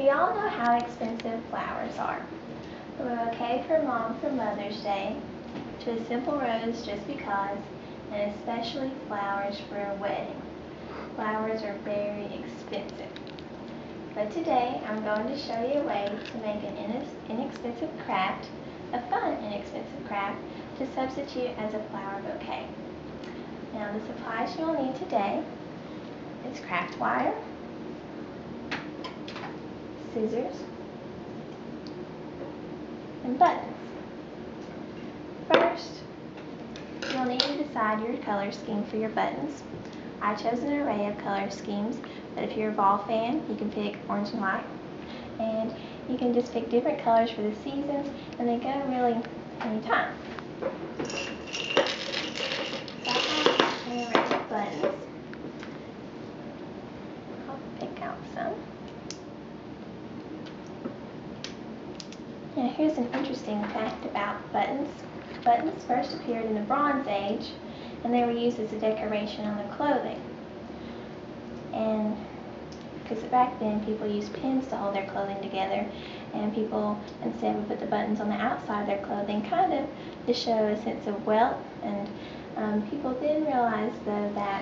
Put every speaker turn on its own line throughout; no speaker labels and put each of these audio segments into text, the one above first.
We all know how expensive flowers are. From a bouquet for Mom for Mother's Day, to a simple rose just because, and especially flowers for a wedding. Flowers are very expensive. But today I'm going to show you a way to make an inexpensive craft, a fun inexpensive craft, to substitute as a flower bouquet. Now the supplies you will need today is craft wire, scissors, and buttons. First, you'll need to decide your color scheme for your buttons. I chose an array of color schemes, but if you're a ball fan, you can pick orange and white. And you can just pick different colors for the seasons, and they go really anytime. So I have an array of buttons. I'll pick out some. Now here's an interesting fact about buttons. Buttons first appeared in the Bronze Age, and they were used as a decoration on the clothing. And because back then people used pins to hold their clothing together, and people instead would put the buttons on the outside of their clothing, kind of to show a sense of wealth. And people then realized though that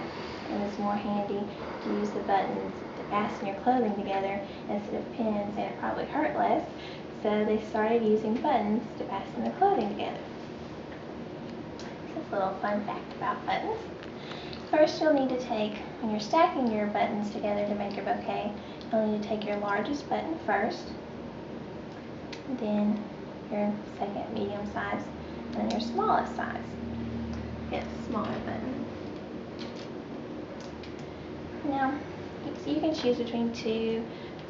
it was more handy to use the buttons to fasten your clothing together instead of pins, and it probably hurt less. So they started using buttons to fasten the clothing together. Just a little fun fact about buttons. First, you'll need to take, when you're stacking your buttons together to make your bouquet, you'll need to take your largest button first, then your second medium size, and then your smallest size. Get a smaller button. Now, so you can choose between 2,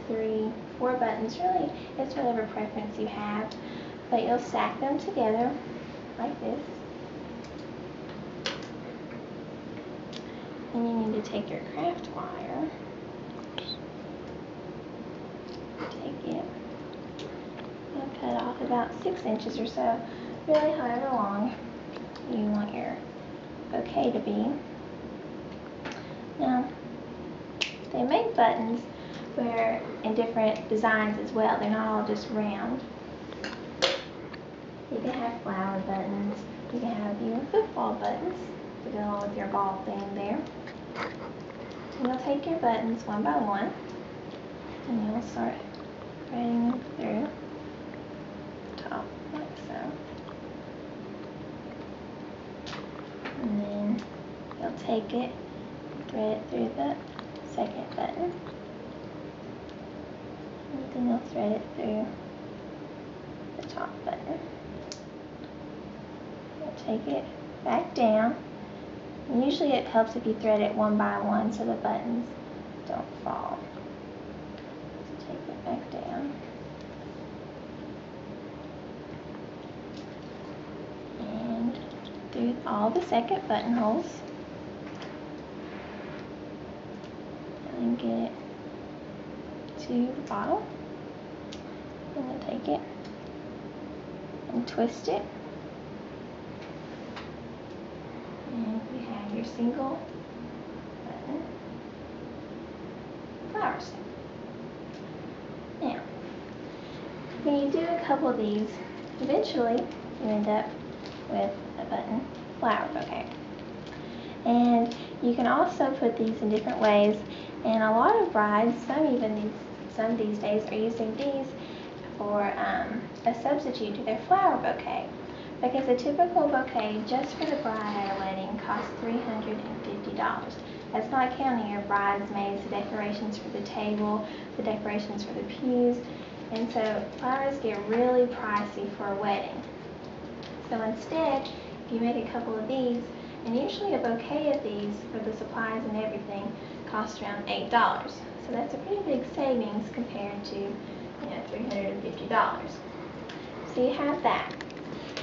3, 4 buttons. Really, it's whatever preference you have. But you'll stack them together like this. And you need to take your craft wire, take it, and cut off about 6 inches or so, really however long you want your bouquet to be. Now, they make buttons where in different designs as well. They're not all just round. You can have flower buttons, you can have even football buttons to go along with your ball theme there. And you'll take your buttons one by one, and you'll start threading them through the top like so. And then you'll take it, thread it through the second button, and then you'll thread it through the top button. You'll take it back down. And usually it helps if you thread it one by one so the buttons don't fall. So take it back down. And through all the second buttonholes. And then get it to the bottom. And then take it and twist it. And you have your single button flower stem. Now, when you do a couple of these, eventually you end up with a button flower bouquet. And you can also put these in different ways, and a lot of brides, some these days are using these for a substitute to their flower bouquet. Because a typical bouquet just for the bride at a wedding costs $350. That's not counting your bridesmaids, the decorations for the table, the decorations for the pews. And so flowers get really pricey for a wedding. So instead, if you make a couple of these, and usually a bouquet of these for the supplies and everything costs around $8. So that's a pretty big savings compared to $350. So you have that.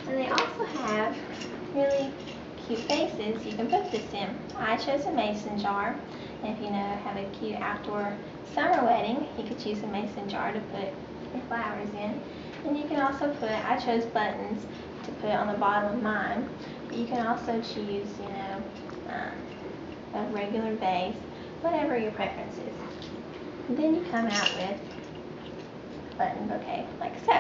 And they also have really cute vases you can put this in. I chose a mason jar. And if you have a cute outdoor summer wedding, you could choose a mason jar to put your flowers in. And you can also put, I chose buttons to put on the bottom of mine. But you can also choose, a regular vase, whatever your preference is. And then you come out with button bouquet like so.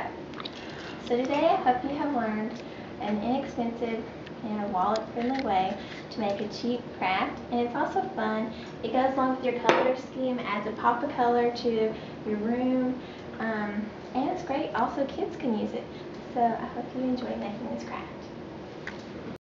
So today I hope you have learned an inexpensive and wallet-friendly way to make a cheap craft, and it's also fun. It goes along with your color scheme, adds a pop of color to your room, and it's great. Also, kids can use it. So I hope you enjoy making this craft.